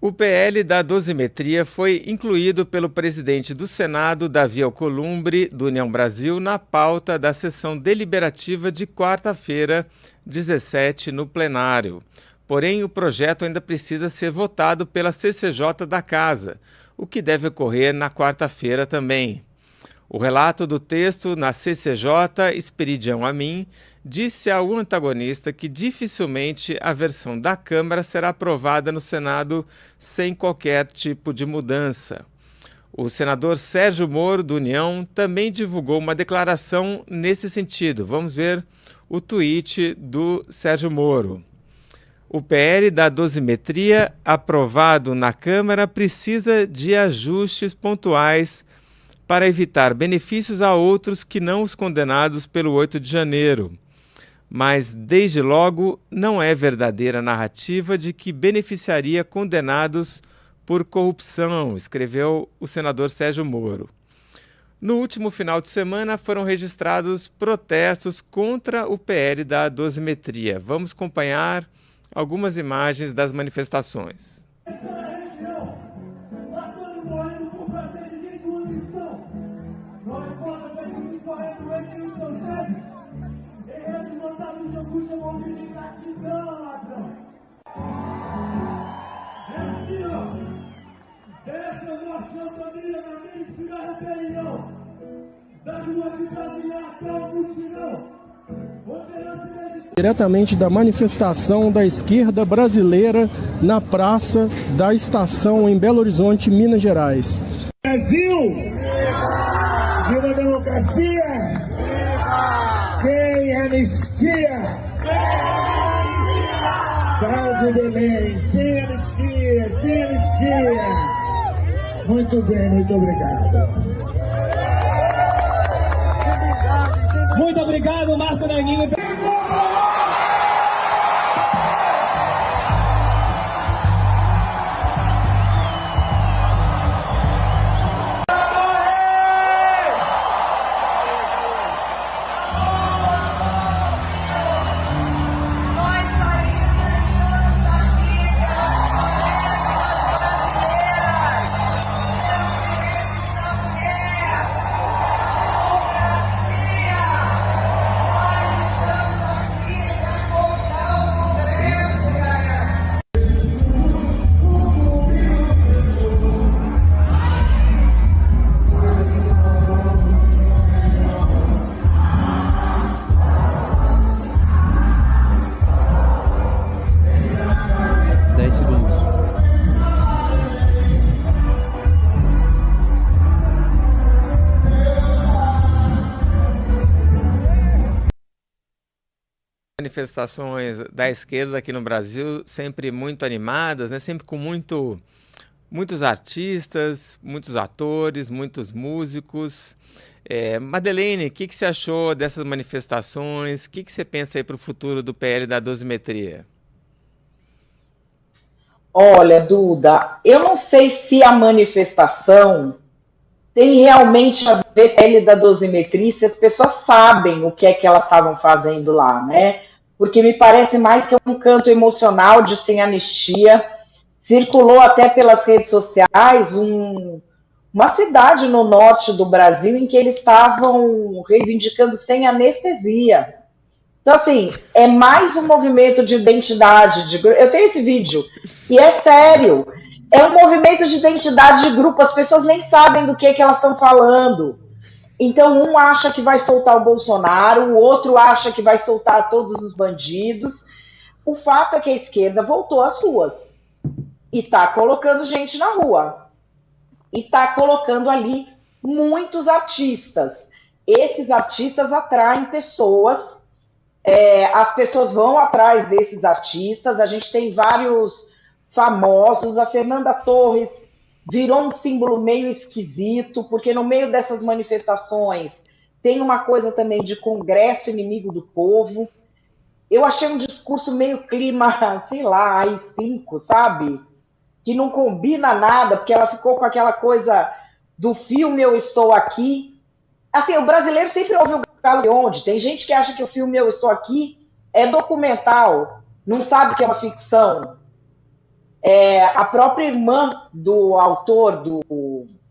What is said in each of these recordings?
O PL da dosimetria foi incluído pelo presidente do Senado, Davi Alcolumbre, do União Brasil, na pauta da sessão deliberativa de quarta-feira, 17, no plenário. Porém, o projeto ainda precisa ser votado pela CCJ da Casa, o que deve ocorrer na quarta-feira também. O relato do texto na CCJ, Esperidião Amin, disse ao antagonista que dificilmente a versão da Câmara será aprovada no Senado sem qualquer tipo de mudança. O senador Sérgio Moro, do União, também divulgou uma declaração nesse sentido. Vamos ver o tweet do Sérgio Moro. O PL da dosimetria, aprovado na Câmara, precisa de ajustes pontuais para evitar benefícios a outros que não os condenados pelo 8 de janeiro. Mas, desde logo, não é verdadeira a narrativa de que beneficiaria condenados por corrupção, escreveu o senador Sérgio Moro. No último final de semana foram registrados protestos contra o PL da dosimetria. Vamos acompanhar algumas imagens das manifestações. Diretamente da manifestação da esquerda brasileira na Praça da Estação em Belo Horizonte, Minas Gerais. Brasil! Viva a democracia! Sem anistia! Salve Belém! Sem anistia! Sem anistia! Muito bem, muito obrigado. Muito obrigado, Marco Nanini. Manifestações da esquerda aqui no Brasil sempre muito animadas, né? Sempre com muitos artistas, muitos atores, muitos músicos. Madeleine, o que você achou dessas manifestações? O que você pensa aí para o futuro do PL da dosimetria? Olha, Duda, eu não sei se a manifestação tem realmente a ver com a PL da dosimetria, se as pessoas sabem o que é que elas estavam fazendo lá, né? Porque me parece mais que é um canto emocional de sem anistia. Circulou até pelas redes sociais uma cidade no norte do Brasil em que eles estavam reivindicando sem anestesia. Então, assim, é mais um movimento de identidade. Eu tenho esse vídeo, e é sério. É um movimento de identidade de grupo. As pessoas nem sabem do que elas estão falando. Então, um acha que vai soltar o Bolsonaro, o outro acha que vai soltar todos os bandidos. O fato é que a esquerda voltou às ruas e está colocando gente na rua. E está colocando ali muitos artistas. Esses artistas atraem pessoas, as pessoas vão atrás desses artistas. A gente tem vários famosos. A Fernanda Torres virou um símbolo meio esquisito, porque no meio dessas manifestações tem uma coisa também de congresso inimigo do povo. Eu achei um discurso meio clima, sei lá, AI-5, sabe? Que não combina nada, porque ela ficou com aquela coisa do filme Eu Estou Aqui. Assim, o brasileiro sempre ouve o galo de onde. Tem gente que acha que o filme Eu Estou Aqui é documental, não sabe que é uma ficção. A própria irmã do autor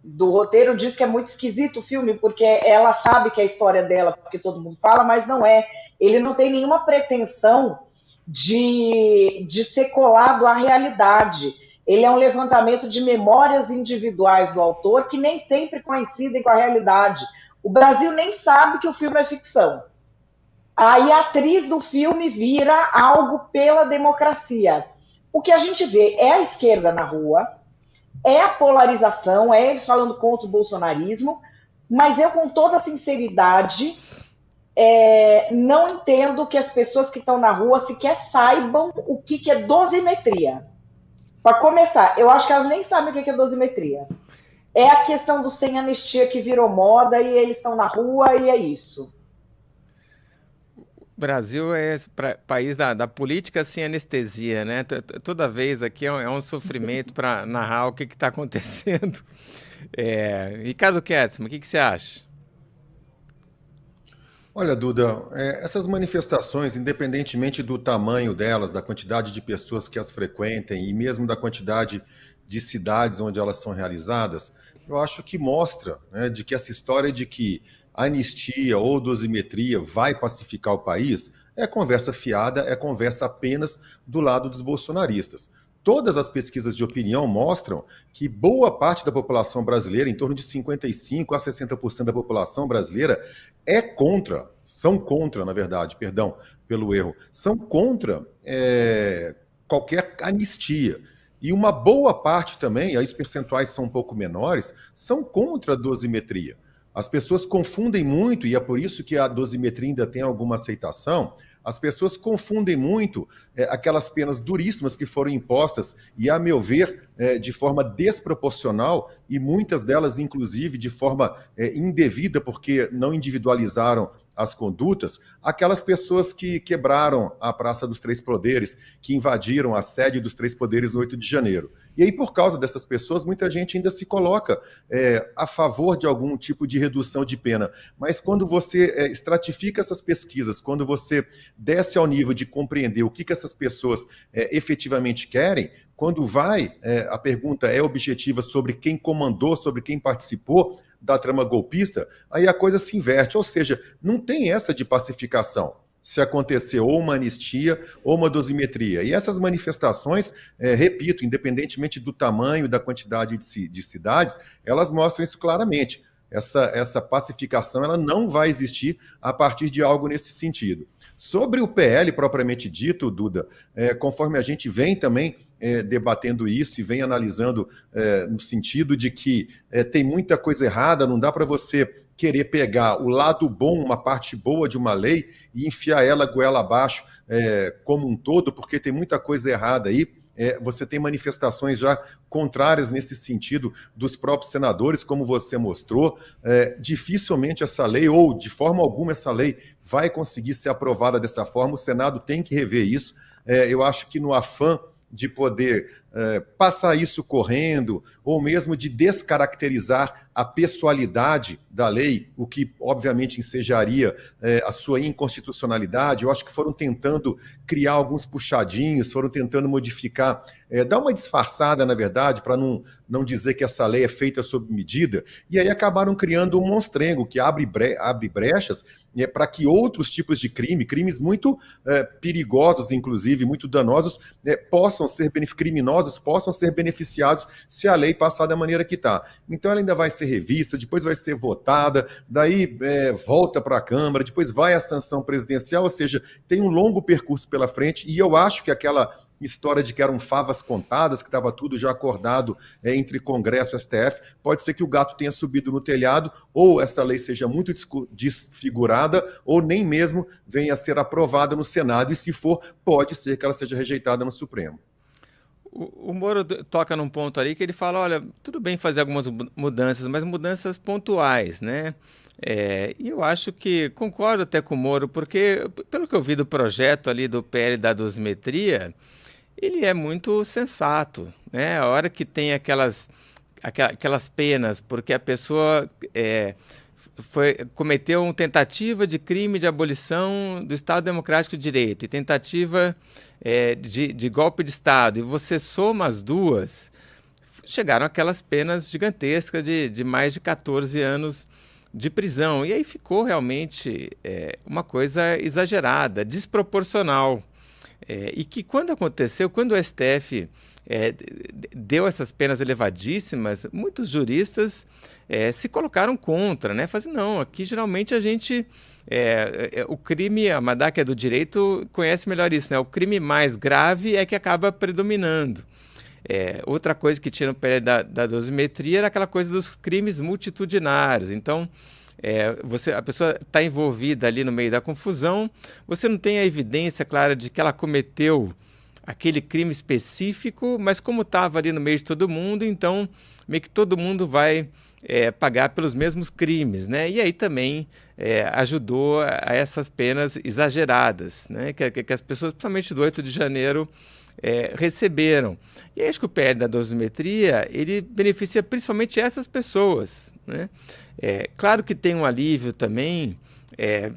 do roteiro diz que é muito esquisito o filme, porque ela sabe que é a história dela, porque todo mundo fala, mas não é. Ele não tem nenhuma pretensão de ser colado à realidade. Ele é um levantamento de memórias individuais do autor que nem sempre coincidem com a realidade. O Brasil nem sabe que o filme é ficção. Aí a atriz do filme vira algo pela democracia. O que a gente vê é a esquerda na rua, é a polarização, é eles falando contra o bolsonarismo, mas eu, com toda sinceridade, não entendo que as pessoas que estão na rua sequer saibam o que é dosimetria. Para começar, eu acho que elas nem sabem o que é dosimetria. É a questão do sem anistia que virou moda e eles estão na rua e é isso. O Brasil é esse país da política sem anestesia, né? Toda vez aqui é um sofrimento para narrar o que está acontecendo. Ricardo Kertzmann, o que você acha? Olha, Duda, essas manifestações, independentemente do tamanho delas, da quantidade de pessoas que as frequentem e mesmo da quantidade de cidades onde elas são realizadas, eu acho que mostra, né, de que essa história de que anistia ou dosimetria vai pacificar o país é conversa fiada, é conversa apenas do lado dos bolsonaristas. Todas as pesquisas de opinião mostram que boa parte da população brasileira, em torno de 55% a 60% da população brasileira, são contra, na verdade, perdão pelo erro, são contra qualquer anistia. E uma boa parte também, aí os percentuais são um pouco menores, são contra a dosimetria. As pessoas confundem muito, e é por isso que a dosimetria ainda tem alguma aceitação, as pessoas confundem muito aquelas penas duríssimas que foram impostas, e, a meu ver, de forma desproporcional, e muitas delas, inclusive, de forma indevida, porque não individualizaram as condutas, aquelas pessoas que quebraram a Praça dos Três Poderes, que invadiram a sede dos Três Poderes no 8 de janeiro. E aí, por causa dessas pessoas, muita gente ainda se coloca a favor de algum tipo de redução de pena. Mas quando você estratifica essas pesquisas, quando você desce ao nível de compreender o que essas pessoas efetivamente querem, quando a pergunta é objetiva sobre quem comandou, sobre quem participou da trama golpista, aí a coisa se inverte, ou seja, não tem essa de pacificação, se acontecer ou uma anistia ou uma dosimetria. E essas manifestações, repito, independentemente do tamanho, da quantidade de cidades, elas mostram isso claramente. Essa pacificação ela não vai existir a partir de algo nesse sentido. Sobre o PL propriamente dito, Duda, conforme a gente vem também debatendo isso e vem analisando no sentido de que tem muita coisa errada, não dá para você querer pegar o lado bom, uma parte boa de uma lei e enfiar ela goela abaixo como um todo, porque tem muita coisa errada aí. Você tem manifestações já contrárias nesse sentido dos próprios senadores, como você mostrou. Dificilmente essa lei, ou de forma alguma essa lei, vai conseguir ser aprovada dessa forma. O Senado tem que rever isso. Eu acho que no afã de poder passar isso correndo, ou mesmo de descaracterizar a pessoalidade da lei, o que obviamente ensejaria a sua inconstitucionalidade. Eu acho que foram tentando criar alguns puxadinhos, foram tentando modificar, dar uma disfarçada, na verdade, para não dizer que essa lei é feita sob medida, e aí acabaram criando um monstrengo que abre brechas para que outros tipos de crimes muito perigosos, inclusive, muito danosos, criminosos possam ser beneficiados se a lei passar da maneira que está. Então ela ainda vai ser revista, depois vai ser votada, daí volta para a Câmara, depois vai à sanção presidencial, ou seja, tem um longo percurso pela frente, e eu acho que aquela história de que eram favas contadas, que estava tudo já acordado entre Congresso e STF, pode ser que o gato tenha subido no telhado, ou essa lei seja muito desfigurada, ou nem mesmo venha a ser aprovada no Senado, e se for, pode ser que ela seja rejeitada no Supremo. O Moro toca num ponto ali que ele fala, olha, tudo bem fazer algumas mudanças, mas mudanças pontuais, né? E eu acho que, concordo até com o Moro, porque pelo que eu vi do projeto ali do PL da dosimetria, ele é muito sensato, né? A hora que tem aquelas penas, porque a pessoa cometeu uma tentativa de crime de abolição do Estado Democrático de Direito e tentativa de golpe de Estado, e você soma as duas, chegaram aquelas penas gigantescas de mais de 14 anos de prisão. E aí ficou realmente uma coisa exagerada, desproporcional. E que quando aconteceu, quando o STF deu essas penas elevadíssimas, muitos juristas se colocaram contra, né? Falaram assim, não, aqui geralmente a gente... o crime, a Madá, que é do direito, conhece melhor isso, né? O crime mais grave é que acaba predominando. Outra coisa que tinha no PL da dosimetria era aquela coisa dos crimes multitudinários. Então, a pessoa está envolvida ali no meio da confusão, você não tem a evidência clara de que ela cometeu aquele crime específico, mas como estava ali no meio de todo mundo, então meio que todo mundo vai pagar pelos mesmos crimes, né? E aí também ajudou a essas penas exageradas, né? Que as pessoas, principalmente do 8 de janeiro, receberam. E aí acho que o PL da dosimetria, ele beneficia principalmente essas pessoas, né? Claro que tem um alívio também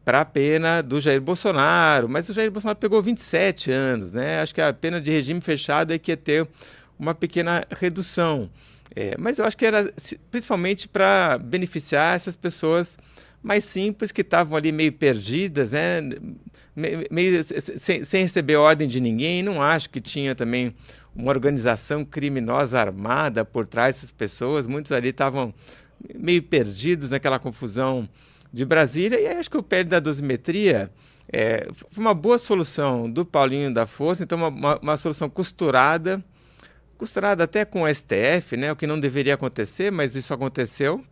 para a pena do Jair Bolsonaro, mas o Jair Bolsonaro pegou 27 anos, né? Acho que a pena de regime fechado é que ia ter uma pequena redução. Mas eu acho que era principalmente para beneficiar essas pessoas mais simples, que estavam ali meio perdidas, né? Meio sem receber ordem de ninguém. Não acho que tinha também uma organização criminosa armada por trás dessas pessoas. Muitos ali estavam meio perdidos naquela confusão de Brasília. E aí acho que o PL da dosimetria foi uma boa solução do Paulinho da Força, então uma solução costurada até com o STF, né? O que não deveria acontecer, mas isso aconteceu.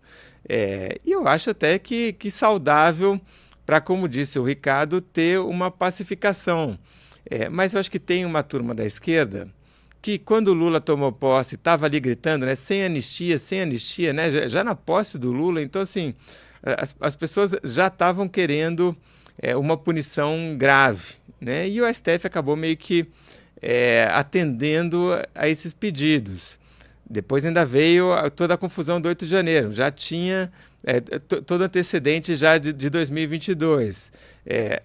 E eu acho até que saudável para, como disse o Ricardo, ter uma pacificação. Mas eu acho que tem uma turma da esquerda que, quando o Lula tomou posse, estava ali gritando, né, sem anistia, né, já na posse do Lula. Então, assim, as pessoas já estavam querendo uma punição grave, né? E o STF acabou meio que atendendo a esses pedidos. Depois ainda veio toda a confusão do 8 de janeiro, já tinha todo antecedente já de 2022.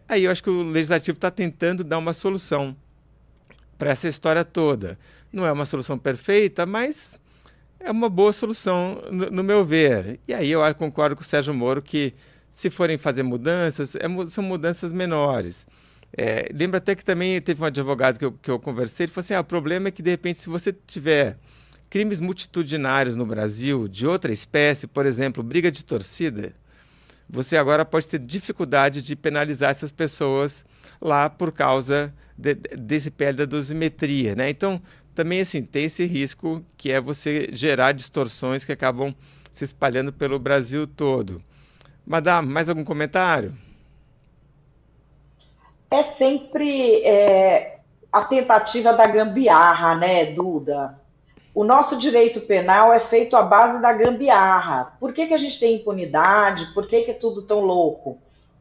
Aí eu acho que o Legislativo está tentando dar uma solução para essa história toda. Não é uma solução perfeita, mas é uma boa solução, no meu ver. E aí eu concordo com o Sérgio Moro que, se forem fazer mudanças, são mudanças menores. Lembro até que também teve um advogado que eu conversei, ele falou assim, o problema é que, de repente, se você tiver crimes multitudinários no Brasil, de outra espécie, por exemplo, briga de torcida, você agora pode ter dificuldade de penalizar essas pessoas lá por causa desse PL da dosimetria, né? Então, também assim, tem esse risco que é você gerar distorções que acabam se espalhando pelo Brasil todo. Madame, mais algum comentário? É sempre a tentativa da gambiarra, né, Duda? O nosso direito penal é feito à base da gambiarra. Por que a gente tem impunidade? Por que é tudo tão louco?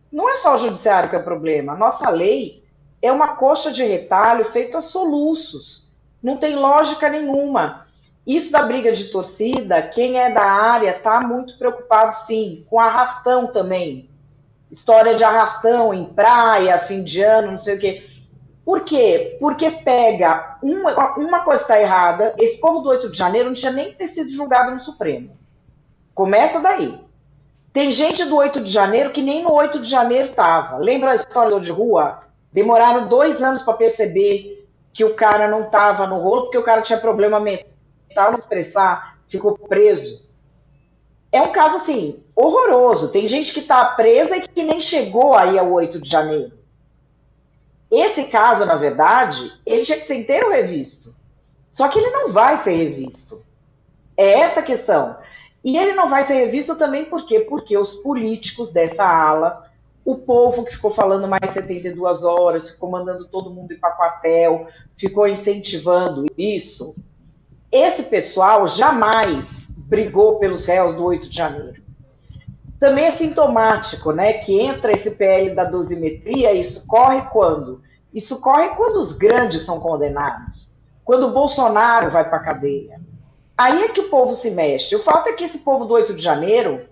Não é só o judiciário que é o problema. A nossa lei é uma coxa de retalho feita a soluços. Não tem lógica nenhuma. Isso da briga de torcida, quem é da área está muito preocupado, sim, com arrastão também. História de arrastão em praia, fim de ano, não sei o quê. Por quê? Porque pega uma coisa está errada. Esse povo do 8 de janeiro não tinha nem que ter sido julgado no Supremo. Começa daí. Tem gente do 8 de janeiro que nem no 8 de janeiro estava. Lembra a história de rua? Demoraram 2 anos para perceber que o cara não estava no rolo, porque o cara tinha problema mental, não expressar, ficou preso. É um caso, assim, horroroso. Tem gente que está presa e que nem chegou aí ao 8 de janeiro. Esse caso, na verdade, ele tinha que ser inteiro revisto. Só que ele não vai ser revisto. É essa a questão. E ele não vai ser revisto também por quê? Porque os políticos dessa ala, o povo que ficou falando mais 72 horas, ficou mandando todo mundo ir para quartel, ficou incentivando isso, esse pessoal jamais brigou pelos réus do 8 de janeiro. Também é sintomático, né, que entra esse PL da dosimetria, isso corre quando? Isso corre quando os grandes são condenados, quando o Bolsonaro vai para a cadeia. Aí é que o povo se mexe. O fato é que esse povo do 8 de janeiro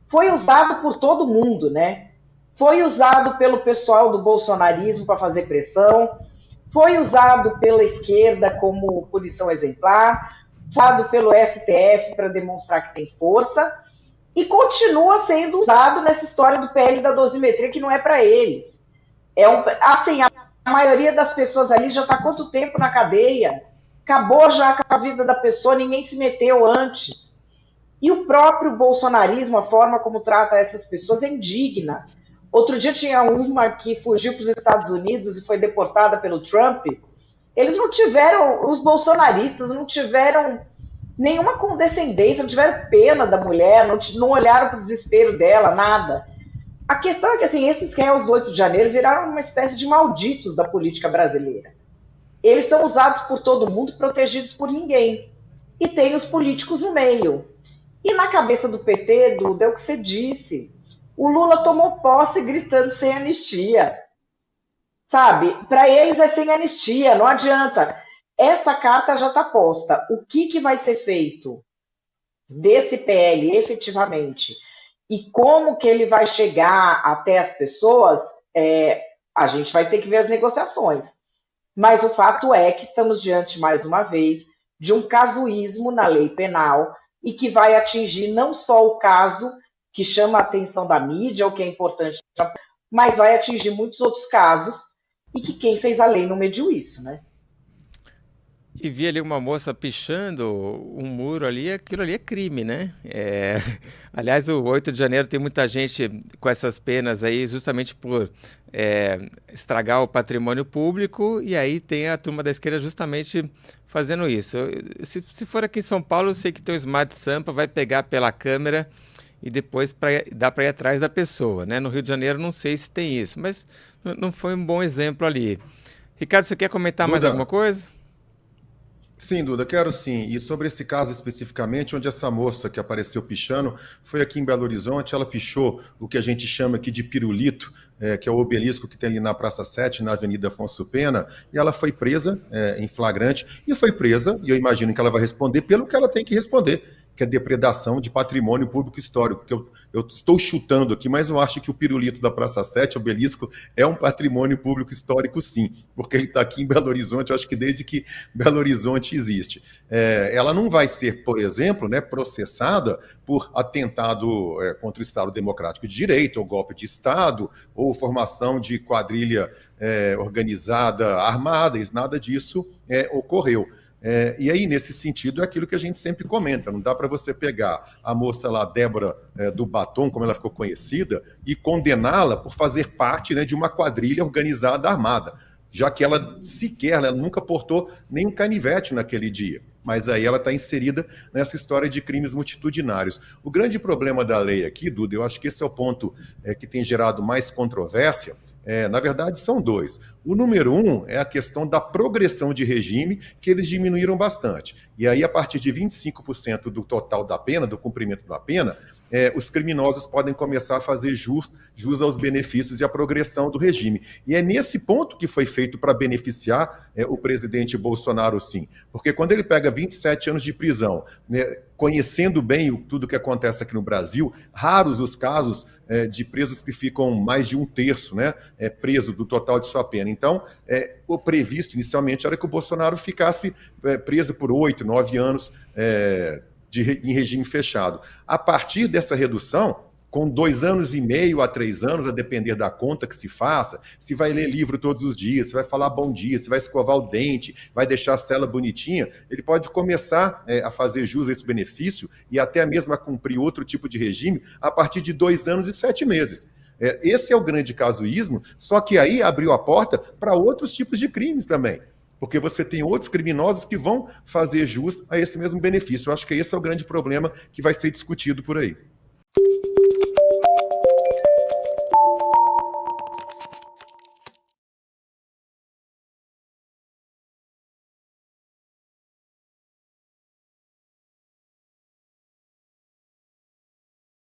foi usado por todo mundo, né? Foi usado pelo pessoal do bolsonarismo para fazer pressão, foi usado pela esquerda como punição exemplar, foi usado pelo STF para demonstrar que tem força, e continua sendo usado nessa história do PL da dosimetria, que não é para eles. Assim, a maioria das pessoas ali já está há quanto tempo na cadeia? Acabou já com a vida da pessoa, ninguém se meteu antes. E o próprio bolsonarismo, a forma como trata essas pessoas é indigna. Outro dia tinha uma que fugiu para os Estados Unidos e foi deportada pelo Trump. Eles não tiveram, os bolsonaristas não tiveram nenhuma condescendência, não tiveram pena da mulher, não olharam para o desespero dela, nada. A questão é que assim, esses réus do 8 de janeiro viraram uma espécie de malditos da política brasileira. Eles são usados por todo mundo, protegidos por ninguém. E tem os políticos no meio. E na cabeça do PT, Duda, é o que você disse. O Lula tomou posse gritando sem anistia. Sabe? Para eles é sem anistia, não adianta. Essa carta já está posta. O que vai ser feito desse PL efetivamente e como que ele vai chegar até as pessoas, a gente vai ter que ver as negociações. Mas o fato é que estamos diante, mais uma vez, de um casuísmo na lei penal e que vai atingir não só o caso que chama a atenção da mídia, o que é importante, mas vai atingir muitos outros casos e que quem fez a lei não mediu isso, né? E vi ali uma moça pichando um muro ali, aquilo ali é crime, né? Aliás, o 8 de janeiro tem muita gente com essas penas aí, justamente por estragar o patrimônio público, e aí tem a turma da esquerda justamente fazendo isso. Se for aqui em São Paulo, eu sei que tem o Smart Sampa, vai pegar pela câmera e depois dá para ir atrás da pessoa, né? No Rio de Janeiro não sei se tem isso, mas não foi um bom exemplo ali. Ricardo, você quer comentar mais alguma coisa? Sim, Duda, quero sim. E sobre esse caso especificamente, onde essa moça que apareceu pichando, foi aqui em Belo Horizonte, ela pichou o que a gente chama aqui de pirulito, que é o obelisco que tem ali na Praça 7, na Avenida Afonso Pena, e ela foi presa em flagrante, e foi presa, e eu imagino que ela vai responder pelo que ela tem que responder, que é depredação de patrimônio público histórico, porque eu estou chutando aqui, mas eu acho que o pirulito da Praça 7, o obelisco, é um patrimônio público histórico sim, porque ele está aqui em Belo Horizonte, eu acho que desde que Belo Horizonte existe. Ela não vai ser, por exemplo, né, processada por atentado contra o Estado Democrático de Direito, ou golpe de Estado, ou formação de quadrilha organizada, armada, nada disso ocorreu. E aí, nesse sentido, é aquilo que a gente sempre comenta, não dá para você pegar a moça lá, Débora do Batom, como ela ficou conhecida, e condená-la por fazer parte, né, de uma quadrilha organizada armada, já que ela nunca portou nenhum canivete naquele dia. Mas aí ela está inserida nessa história de crimes multitudinários. O grande problema da lei aqui, Duda, eu acho que esse é o ponto que tem gerado mais controvérsia. Na verdade, são dois. O número 1 é a questão da progressão de regime, que eles diminuíram bastante. E aí, a partir de 25% do total da pena, do cumprimento da pena, os criminosos podem começar a fazer jus aos benefícios e à progressão do regime. E é nesse ponto que foi feito para beneficiar o presidente Bolsonaro, sim. Porque quando ele pega 27 anos de prisão, né, conhecendo bem tudo que acontece aqui no Brasil, raros os casos de presos que ficam mais de um terço, né, preso do total de sua pena. Então, o previsto inicialmente era que o Bolsonaro ficasse preso por 8, 9 anos em regime fechado. A partir dessa redução, com 2 anos e meio a 3 anos, a depender da conta que se faça, se vai ler livro todos os dias, se vai falar bom dia, se vai escovar o dente, vai deixar a cela bonitinha, ele pode começar a fazer jus a esse benefício e até mesmo a cumprir outro tipo de regime a partir de 2 anos e 7 meses. Esse é o grande casuísmo, só que aí abriu a porta para outros tipos de crimes também. Porque você tem outros criminosos que vão fazer jus a esse mesmo benefício. Eu acho que esse é o grande problema que vai ser discutido por aí.